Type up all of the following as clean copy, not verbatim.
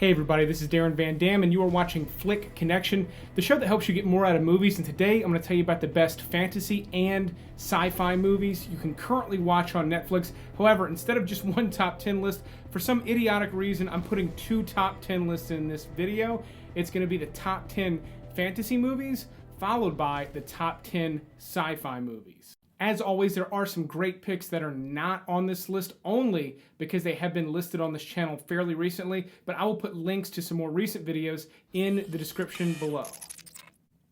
Hey everybody, this is Darren Van Dam and you are watching Flick Connection, the show that helps you get more out of movies. And today I'm going to tell you about the best fantasy and sci-fi movies you can currently watch on Netflix. However, instead of just one top 10 list, for some idiotic reason I'm putting two top 10 lists in this video. It's going to be the top 10 fantasy movies followed by the top 10 sci-fi movies. As always, there are some great picks that are not on this list only because they have been listed on this channel fairly recently, but I will put links to some more recent videos in the description below.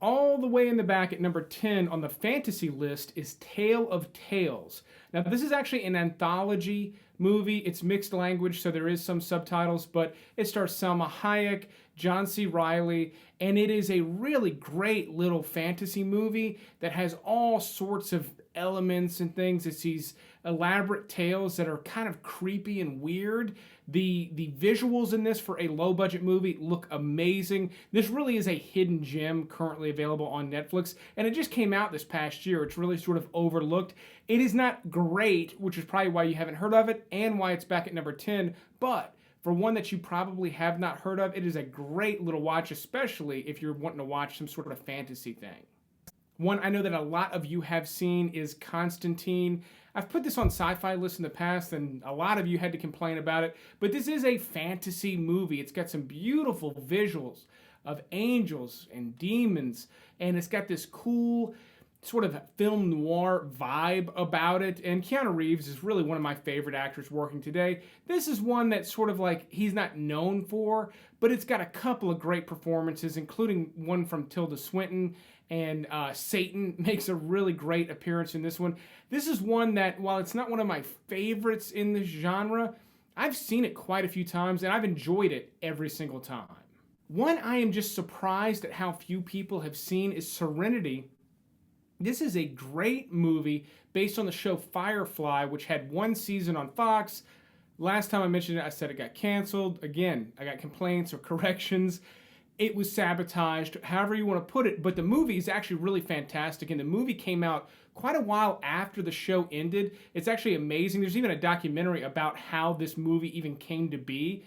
All the way in the back at number 10 on the fantasy list is Tale of Tales. Now, this is actually an anthology movie. It's mixed language, so there is some subtitles, but it stars Salma Hayek, John C. Reilly, and it is a really great little fantasy movie that has all sorts of elements and things. It's these elaborate tales that are kind of creepy and weird. The visuals in this for a low-budget movie look amazing. This really is a hidden gem currently available on Netflix, and it just came out this past year. It's really sort of overlooked. It is not great, which is probably why you haven't heard of it and why it's back at number 10, but for one that you probably have not heard of, it is a great little watch, especially if you're wanting to watch some sort of fantasy thing. One I know that a lot of you have seen is Constantine. I've put this on sci-fi lists in the past, and a lot of you had to complain about it, but this is a fantasy movie. It's got some beautiful visuals of angels and demons, and it's got this cool sort of film noir vibe about it, and Keanu Reeves is really one of my favorite actors working today. This is one that sort of like he's not known for, but it's got a couple of great performances, including one from Tilda Swinton, and Satan makes a really great appearance in this one. This is one that, while it's not one of my favorites in this genre, I've seen it quite a few times, and I've enjoyed it every single time. One I am just surprised at how few people have seen is Serenity. This is a great movie based on the show Firefly, which had one season on Fox. Last time I mentioned it, I said it got canceled. Again, I got complaints or corrections. It was sabotaged, however you want to put it, but the movie is actually really fantastic, and the movie came out quite a while after the show ended. It's actually amazing. There's even a documentary about how this movie even came to be,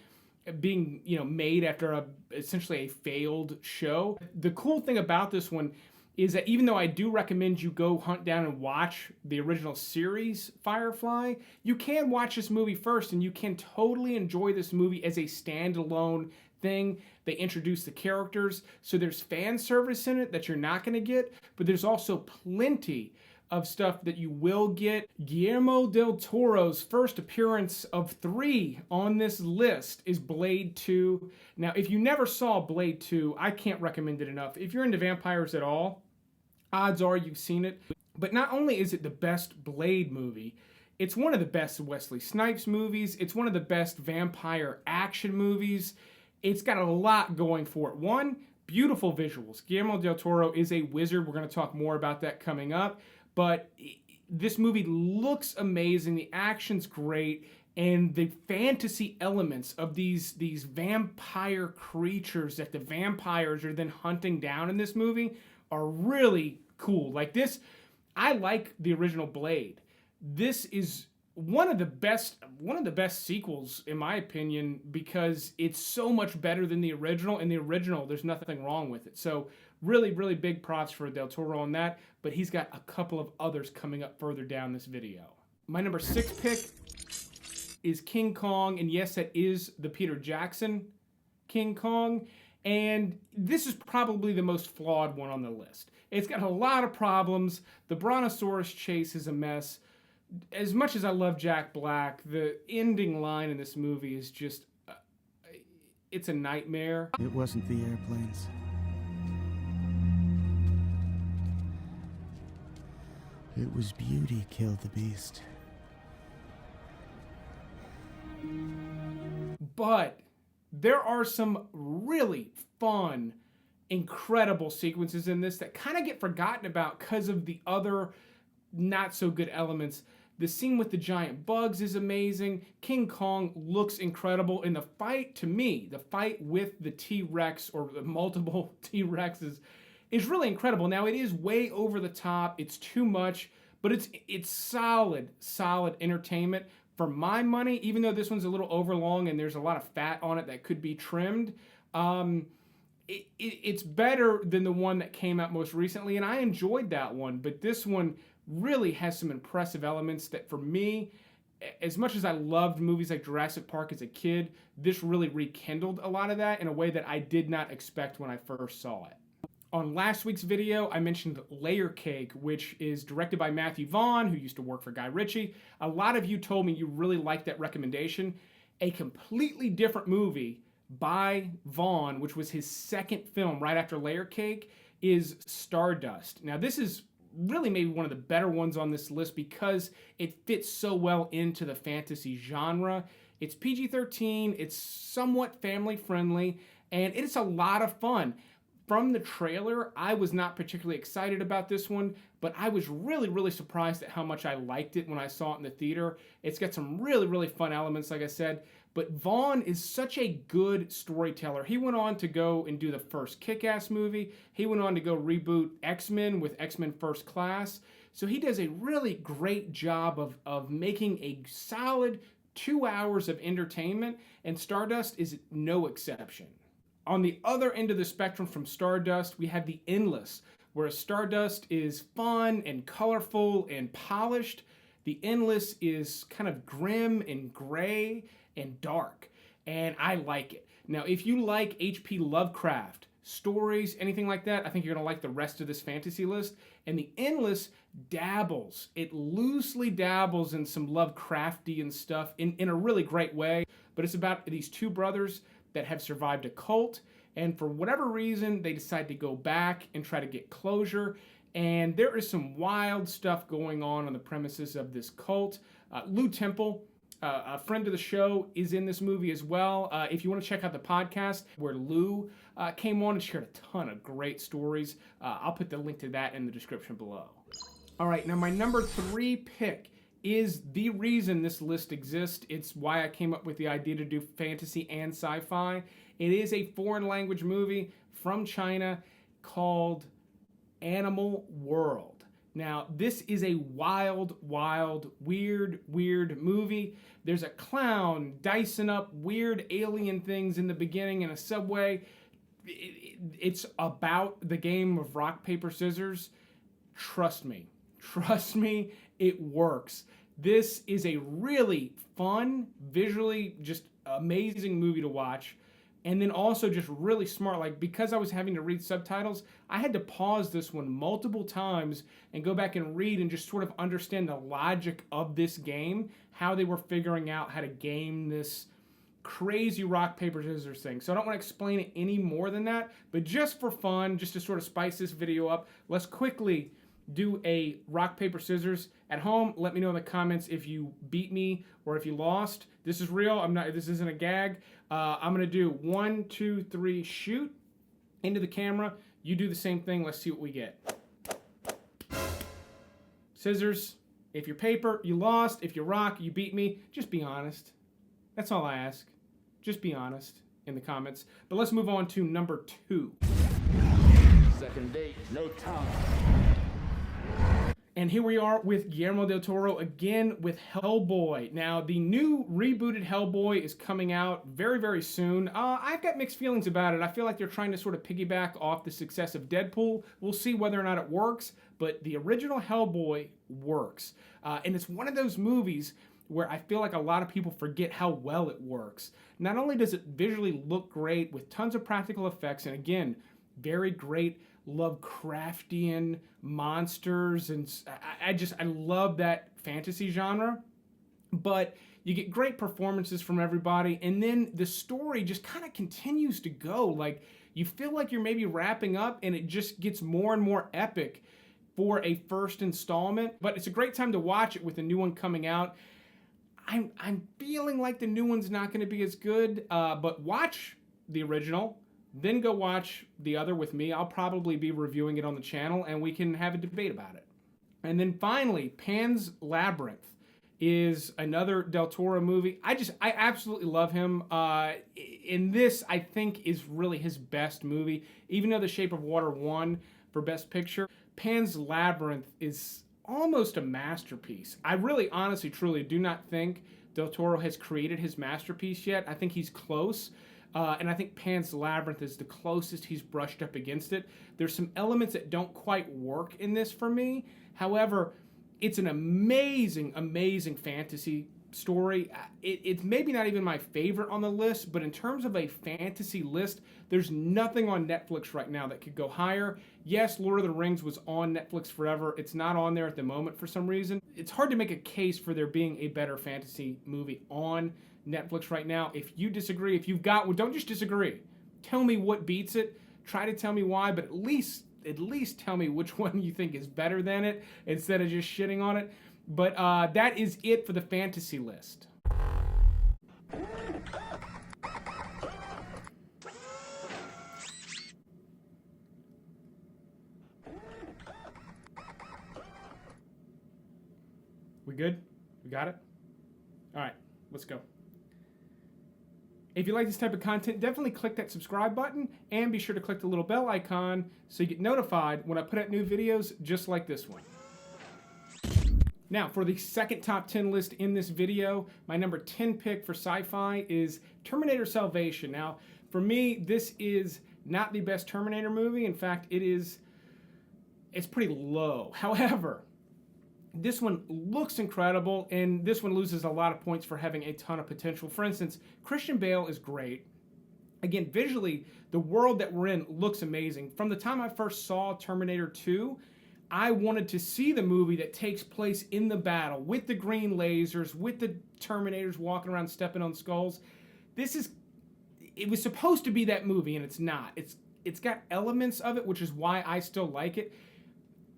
being made after essentially a failed show. The cool thing about this one is that even though I do recommend you go hunt down and watch the original series, Firefly, you can watch this movie first, and you can totally enjoy this movie as a standalone thing. They introduce the characters, so there's fan service in it that you're not going to get, but there's also plenty of stuff that you will get. Guillermo del Toro's first appearance of 3 on this list is Blade 2. Now, if you never saw Blade 2, I can't recommend it enough. If you're into vampires at all, odds are you've seen it. But not only is it the best Blade movie, it's one of the best Wesley Snipes movies. It's one of the best vampire action movies. It's got a lot going for it. One, beautiful visuals. Guillermo del Toro is a wizard. We're going to talk more about that coming up. But this movie looks amazing. The action's great. And the fantasy elements of these vampire creatures that the vampires are then hunting down in this movie are really cool. Like this, I like the original Blade. This is one of the best sequels, in my opinion, because it's so much better than the original. In the original, there's nothing wrong with it. So really, really big props for Del Toro on that, but he's got a couple of others coming up further down this video. My number 6 pick is King Kong, and yes, that is the Peter Jackson King Kong, and this is probably the most flawed one on the list. It's got a lot of problems. The Brontosaurus chase is a mess. As much as I love Jack Black, the ending line in this movie is just, it's a nightmare. It wasn't the airplanes. It was beauty killed the beast. But there are some really fun, incredible sequences in this that kind of get forgotten about because of the other not so good elements. The scene with the giant bugs is amazing. King Kong looks incredible. And the fight, to me, the fight with the T-Rex or the multiple T-Rexes is really incredible. Now, it is way over the top. It's too much, but it's solid entertainment. For my money, even though this one's a little overlong and there's a lot of fat on it that could be trimmed, it's better than the one that came out most recently, and I enjoyed that one. But this one really has some impressive elements that, for me, as much as I loved movies like Jurassic Park as a kid, this really rekindled a lot of that in a way that I did not expect when I first saw it. On last week's video, I mentioned Layer Cake, which is directed by Matthew Vaughn, who used to work for Guy Ritchie. A lot of you told me you really liked that recommendation. A completely different movie by Vaughn, which was his second film right after Layer Cake, is Stardust. Now, this is really maybe one of the better ones on this list because it fits so well into the fantasy genre. It's PG-13, it's somewhat family friendly, and it's a lot of fun. From the trailer, I was not particularly excited about this one, but I was really, really surprised at how much I liked it when I saw it in the theater. It's got some really, really fun elements, like I said, but Vaughn is such a good storyteller. He went on to go and do the first Kick-Ass movie. He went on to go reboot X-Men with X-Men First Class. So he does a really great job of making a solid 2 hours of entertainment, and Stardust is no exception. On the other end of the spectrum from Stardust, we have The Endless, where Stardust is fun and colorful and polished. The Endless is kind of grim and gray and dark, and I like it. Now, if you like H.P. Lovecraft, stories, anything like that, I think you're going to like the rest of this fantasy list. And The Endless dabbles. It loosely dabbles in some Lovecraftian stuff in a really great way, but it's about these two brothers that have survived a cult, and for whatever reason, they decide to go back and try to get closure, and there is some wild stuff going on the premises of this cult. Lou Temple, a friend of the show, is in this movie as well. If you want to check out the podcast where Lou came on and shared a ton of great stories, I'll put the link to that in the description below. All right, now my number 3 pick is the reason this list exists. It's why I came up with the idea to do fantasy and sci-fi. It is a foreign language movie from China called Animal World. Now, this is a wild, wild, weird movie. There's a clown dicing up weird alien things in the beginning in a subway. It's about the game of rock, paper, scissors. Trust me, it works. This is a really fun, visually just amazing movie to watch. And then also just really smart. Like, because I was having to read subtitles, I had to pause this one multiple times and go back and read and just sort of understand the logic of this game, how they were figuring out how to game this crazy rock, paper, scissors thing. So I don't want to explain it any more than that, but just for fun, just to sort of spice this video up, let's quickly do a rock, paper, scissors. At home, let me know in the comments if you beat me or if you lost. This is real. This isn't a gag. I'm gonna do 1, 2, 3, shoot into the camera. You do the same thing. Let's see what we get. Scissors. If you're paper, you lost. If you're rock, you beat me. Just be honest. That's all I ask. Just be honest in the comments. But let's move on to number 2. Second date, no tongue. And here we are with Guillermo del Toro again with Hellboy. Now, the new rebooted Hellboy is coming out very, very soon. I've got mixed feelings about it. I feel like they're trying to sort of piggyback off the success of Deadpool. We'll see whether or not it works, but the original Hellboy works. And it's one of those movies where I feel like a lot of people forget how well it works. Not only does it visually look great with tons of practical effects, and again, very great Lovecraftian monsters, and I love that fantasy genre, but you get great performances from everybody, and then the story just kind of continues to go. Like, you feel like you're maybe wrapping up, and it just gets more and more epic for a first installment. But it's a great time to watch it with a new one coming out. I'm feeling like the new one's not going to be as good, but watch the original, then go watch the other with me. I'll probably be reviewing it on the channel, and we can have a debate about it. And then finally, Pan's Labyrinth is another Del Toro movie. I absolutely love him. In this, I think, is really his best movie. Even though The Shape of Water won for Best Picture, Pan's Labyrinth is almost a masterpiece. I really, honestly, truly do not think Del Toro has created his masterpiece yet. I think he's close. And I think Pan's Labyrinth is the closest he's brushed up against it. There's some elements that don't quite work in this for me. However, it's an amazing, amazing fantasy story. It's maybe not even my favorite on the list, but in terms of a fantasy list, there's nothing on Netflix right now that could go higher. Yes, Lord of the Rings was on Netflix forever. It's not on there at the moment for some reason. It's hard to make a case for there being a better fantasy movie on Netflix right now. If you disagree, if you've got one, don't just disagree. Tell me what beats it. Try to tell me why, but at least tell me which one you think is better than it instead of just shitting on it. But that is it for the fantasy list. We good? We got it? All right, let's go. If you like this type of content, definitely click that subscribe button and be sure to click the little bell icon so you get notified when I put out new videos just like this one. Now, for the second top 10 list in this video, my number 10 pick for sci-fi is Terminator Salvation. Now, for me, this is not the best Terminator movie. In fact, it's pretty low. However, this one looks incredible, and this one loses a lot of points for having a ton of potential. For instance, Christian Bale is great. Again, visually, the world that we're in looks amazing. From the time I first saw Terminator 2, I wanted to see the movie that takes place in the battle with the green lasers, with the Terminators walking around stepping on skulls. It was supposed to be that movie, and it's not. It's got elements of it, which is why I still like it.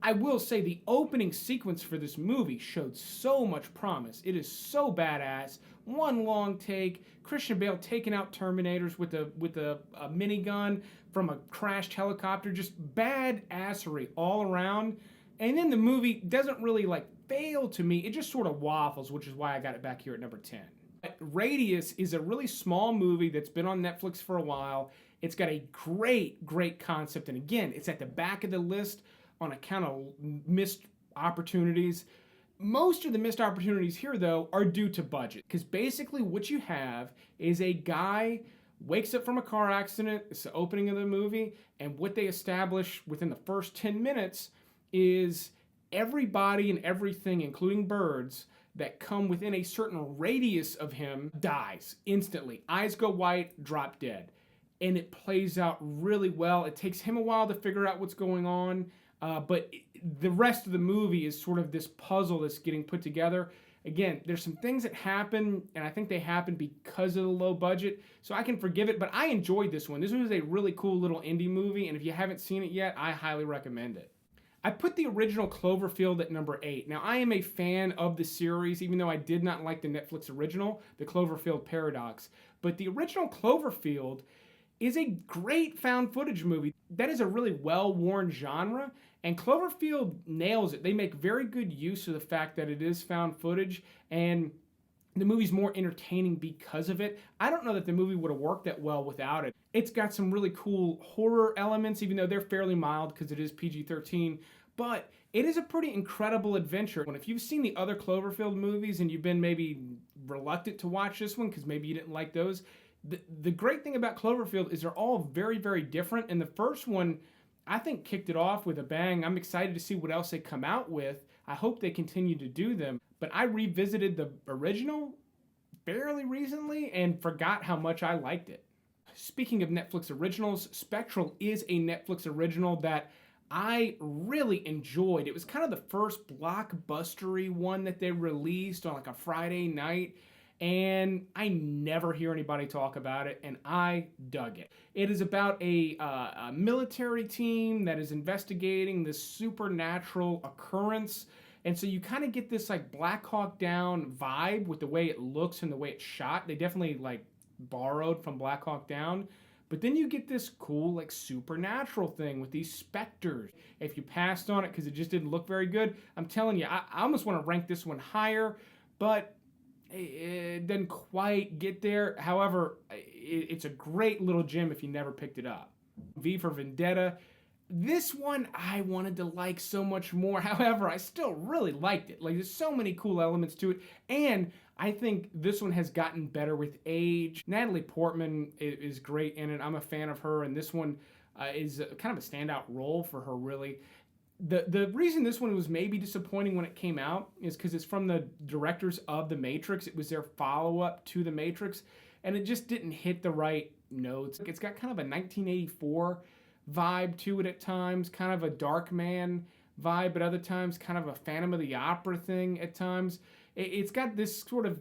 I will say the opening sequence for this movie showed so much promise. It is so badass. One long take, Christian Bale taking out Terminators with a minigun from a crashed helicopter, just badassery all around. And then the movie doesn't really fail to me. It just sort of waffles, which is why I got it back here at number 10. Radius is a really small movie that's been on Netflix for a while. It's got a great concept, and again, it's at the back of the list on account of missed opportunities. Most of the missed opportunities here, though, are due to budget. Because basically what you have is a guy wakes up from a car accident. It's the opening of the movie. And what they establish within the first 10 minutes is everybody and everything, including birds, that come within a certain radius of him dies instantly. Eyes go white, drop dead. And it plays out really well. It takes him a while to figure out what's going on. But the rest of the movie is sort of this puzzle that's getting put together. Again, there's some things that happen, and I think they happen because of the low budget, so I can forgive it, but I enjoyed this one. This was a really cool little indie movie, and if you haven't seen it yet, I highly recommend it. I put the original Cloverfield at number 8. Now, I am a fan of the series, even though I did not like the Netflix original, The Cloverfield Paradox. But the original Cloverfield is a great found footage movie. That is a really well-worn genre, and Cloverfield nails it. They make very good use of the fact that it is found footage, and the movie's more entertaining because of it. I don't know that the movie would have worked that well without it. It's got some really cool horror elements, even though they're fairly mild because it is PG-13, but it is a pretty incredible adventure. And if you've seen the other Cloverfield movies and you've been maybe reluctant to watch this one because maybe you didn't like those, the great thing about Cloverfield is they're all very, very different. And the first one, I think, kicked it off with a bang. I'm excited to see what else they come out with. I hope they continue to do them. But I revisited the original fairly recently and forgot how much I liked it. Speaking of Netflix originals, Spectral is a Netflix original that I really enjoyed. It was kind of the first blockbustery one that they released on a Friday night. And I never hear anybody talk about it, and I dug it. It is about a military team that is investigating this supernatural occurrence, and so you kind of get this Black Hawk Down vibe with the way it looks and the way it's shot. They definitely borrowed from Black Hawk Down, but then you get this cool supernatural thing with these specters. If you passed on it because it just didn't look very good, I'm telling you, I almost want to rank this one higher, but it didn't quite get there. However, it's a great little gem if you never picked it up. V for Vendetta. This one I wanted to like so much more. However, I still really liked it. Like, there's so many cool elements to it. And I think this one has gotten better with age. Natalie Portman is great in it. I'm a fan of her. And this one is kind of a standout role for her, really. The reason this one was maybe disappointing when it came out is because it's from the directors of The Matrix. It was their follow-up to The Matrix. And it just didn't hit the right notes. It's got kind of a 1984 vibe to it at times, kind of a Dark Man vibe, but other times kind of a Phantom of the Opera thing at times. It's got this sort of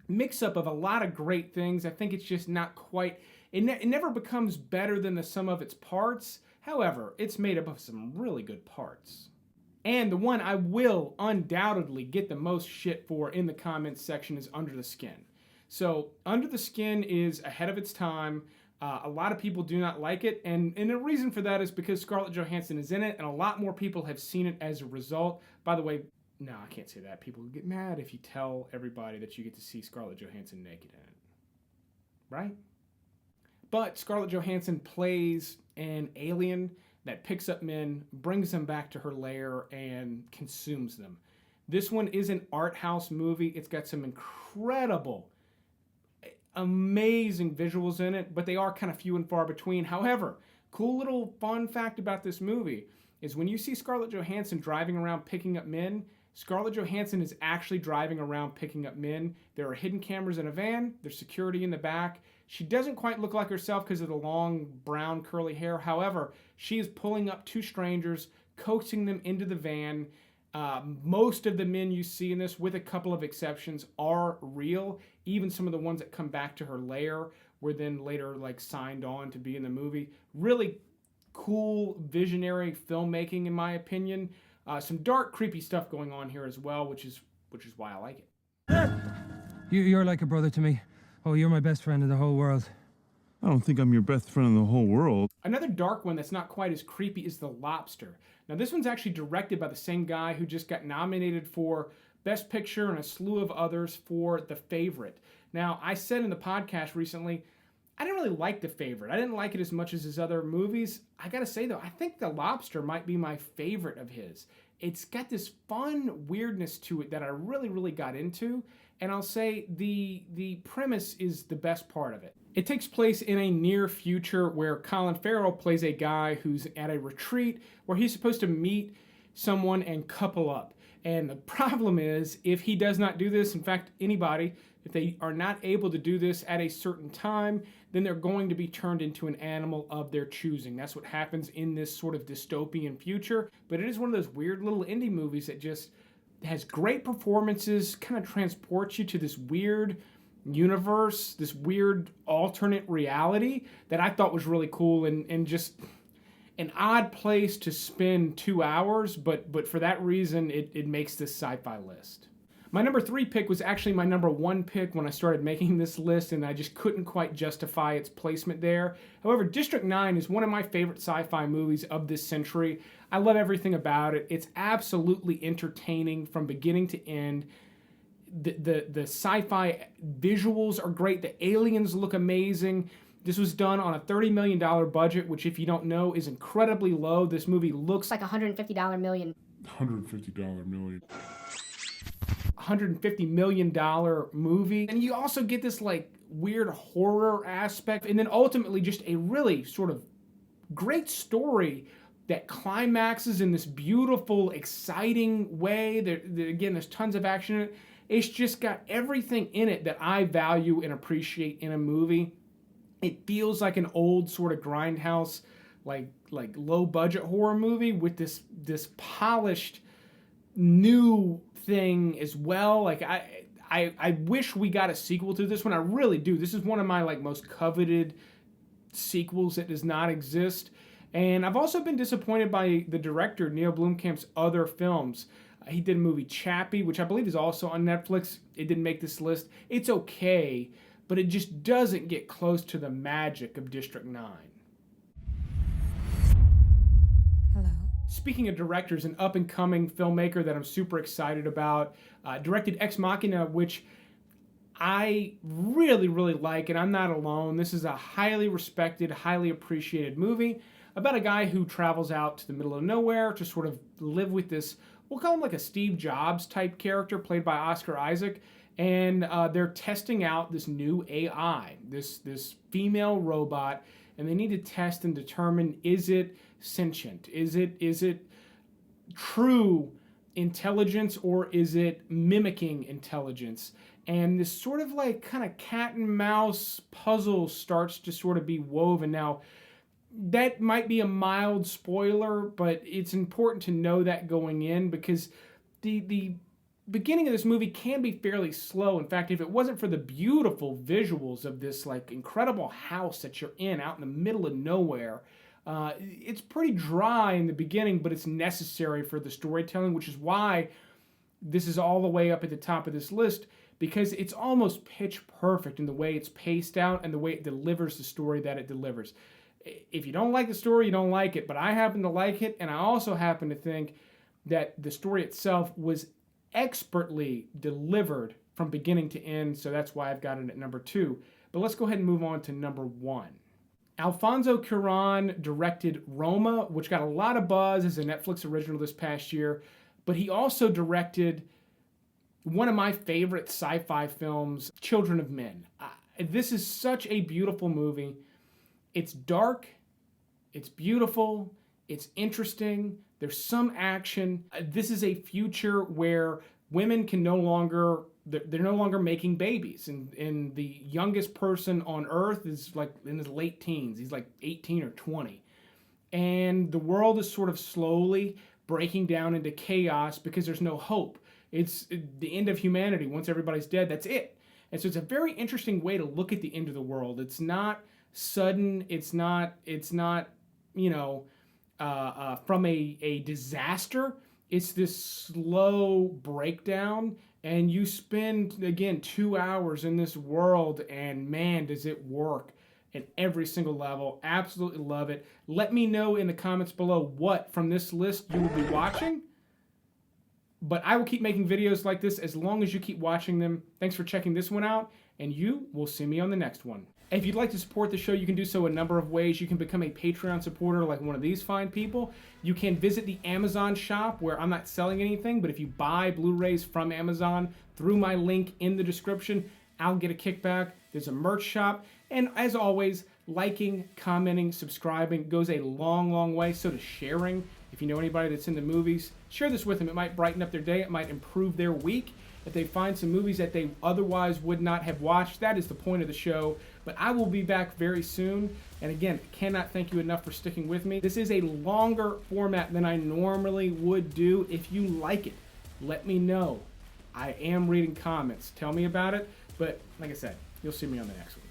mix-up of a lot of great things. I think it's just not quite, it never becomes better than the sum of its parts. However, it's made up of some really good parts. And the one I will undoubtedly get the most shit for in the comments section is Under the Skin. So, Under the Skin is ahead of its time. A lot of people do not like it, and the reason for that is because Scarlett Johansson is in it, and a lot more people have seen it as a result. By the way, no, I can't say that. People get mad if you tell everybody that you get to see Scarlett Johansson naked in it. Right? But Scarlett Johansson plays an alien that picks up men, brings them back to her lair, and consumes them. This one is an art house movie. It's got some incredible, amazing visuals in it, but they are kind of few and far between. However, cool little fun fact about this movie is when you see Scarlett Johansson driving around picking up men, Scarlett Johansson is actually driving around picking up men. There are hidden cameras in a van. There's security in the back. She doesn't quite look like herself because of the long brown curly hair. However, she is pulling up two strangers, coaxing them into the van. Most of the men you see in this, with a couple of exceptions, are real. Even some of the ones that come back to her lair were then later signed on to be in the movie. Really cool, visionary filmmaking, in my opinion. Some dark, creepy stuff going on here as well, which is why I like it. You're like a brother to me. Oh, you're my best friend in the whole world. I don't think I'm your best friend in the whole world. Another dark one that's not quite as creepy is The Lobster. Now, this one's actually directed by the same guy who just got nominated for Best Picture and a slew of others for The Favorite. Now, I said in the podcast recently, I didn't really like The Favorite. I didn't like it as much as his other movies. I gotta say, though, I think The Lobster might be my favorite of his. It's got this fun weirdness to it that I really, really got into. And I'll say the premise is the best part of it. It takes place in a near future where Colin Farrell plays a guy who's at a retreat where he's supposed to meet someone and couple up. And the problem is, if he does not do this, in fact, anybody, if they are not able to do this at a certain time, then they're going to be turned into an animal of their choosing. That's what happens in this sort of dystopian future. But it is one of those weird little indie movies that just has great performances, kind of transports you to this weird universe, this weird alternate reality that I thought was really cool and just an odd place to spend 2 hours, but for that reason, it makes this sci-fi list. My number 3 pick was actually my number 1 pick when I started making this list, and I just couldn't quite justify its placement there. However, District 9 is one of my favorite sci-fi movies of this century. I love everything about it. It's absolutely entertaining from beginning to end. The sci-fi visuals are great. The aliens look amazing. This was done on a $30 million budget, which, if you don't know, is incredibly low. This movie looks like $150 million. $150 million. $150 million movie. And you also get this weird horror aspect, and then ultimately just a really sort of great story that climaxes in this beautiful, exciting way. Again, there's tons of action in it. It's just got everything in it that I value and appreciate in a movie. It feels like an old sort of grindhouse, like low budget horror movie with this polished new thing as well. I wish we got a sequel to this one. I really do. This is one of my most coveted sequels that does not exist. And I've also been disappointed by the director, Neil Blomkamp's other films. He did a movie, Chappie, which I believe is also on Netflix. It didn't make this list. It's okay, but it just doesn't get close to the magic of District 9. Hello. Speaking of directors, an up-and-coming filmmaker that I'm super excited about, directed Ex Machina, which I really, really like, and I'm not alone. This is a highly respected, highly appreciated movie about a guy who travels out to the middle of nowhere to sort of live with this, we'll call him like a Steve Jobs type character played by Oscar Isaac. And they're testing out this new AI, this female robot, and they need to test and determine, is it sentient? Is it true intelligence, or is it mimicking intelligence? And this sort of like kind of cat and mouse puzzle starts to sort of be woven. Now, that might be a mild spoiler, but it's important to know that going in, because the beginning of this movie can be fairly slow. In fact, if it wasn't for the beautiful visuals of this like incredible house that you're in out in the middle of nowhere, it's pretty dry in the beginning, but it's necessary for the storytelling, which is why this is all the way up at the top of this list, because it's almost pitch perfect in the way it's paced out and the way it delivers the story that it delivers. If you don't like the story, you don't like it, but I happen to like it, and I also happen to think that the story itself was expertly delivered from beginning to end, so that's why I've got it at number 2. But let's go ahead and move on to number 1. Alfonso Cuarón directed Roma, which got a lot of buzz as a Netflix original this past year, but he also directed one of my favorite sci-fi films, Children of Men. This is such a beautiful movie. It's dark, it's beautiful, it's interesting, there's some action. This is a future where women can no longer, they're no longer making babies. And the youngest person on Earth is like in his late teens. He's like 18 or 20. And the world is sort of slowly breaking down into chaos because there's no hope. It's the end of humanity. Once everybody's dead, that's it. And so it's a very interesting way to look at the end of the world. It's not sudden. It's not, you know, from a disaster. It's this slow breakdown, and you spend, again, 2 hours in this world, and man, does it work at every single level. Absolutely love it. Let me know in the comments below what from this list you will be watching. But I will keep making videos like this as long as you keep watching them. Thanks for checking this one out, and you will see me on the next one. If you'd like to support the show, you can do so a number of ways. You can become a Patreon supporter like one of these fine people. You can visit the Amazon shop, where I'm not selling anything, but if you buy Blu-rays from Amazon through my link in the description, I'll get a kickback. There's a merch shop. And as always, liking, commenting, subscribing goes a long, long way. So does sharing. If you know anybody that's into movies, share this with them. It might brighten up their day. It might improve their week. If they find some movies that they otherwise would not have watched, that is the point of the show. But I will be back very soon. And again, cannot thank you enough for sticking with me. This is a longer format than I normally would do. If you like it, let me know. I am reading comments. Tell me about it. But like I said, you'll see me on the next one.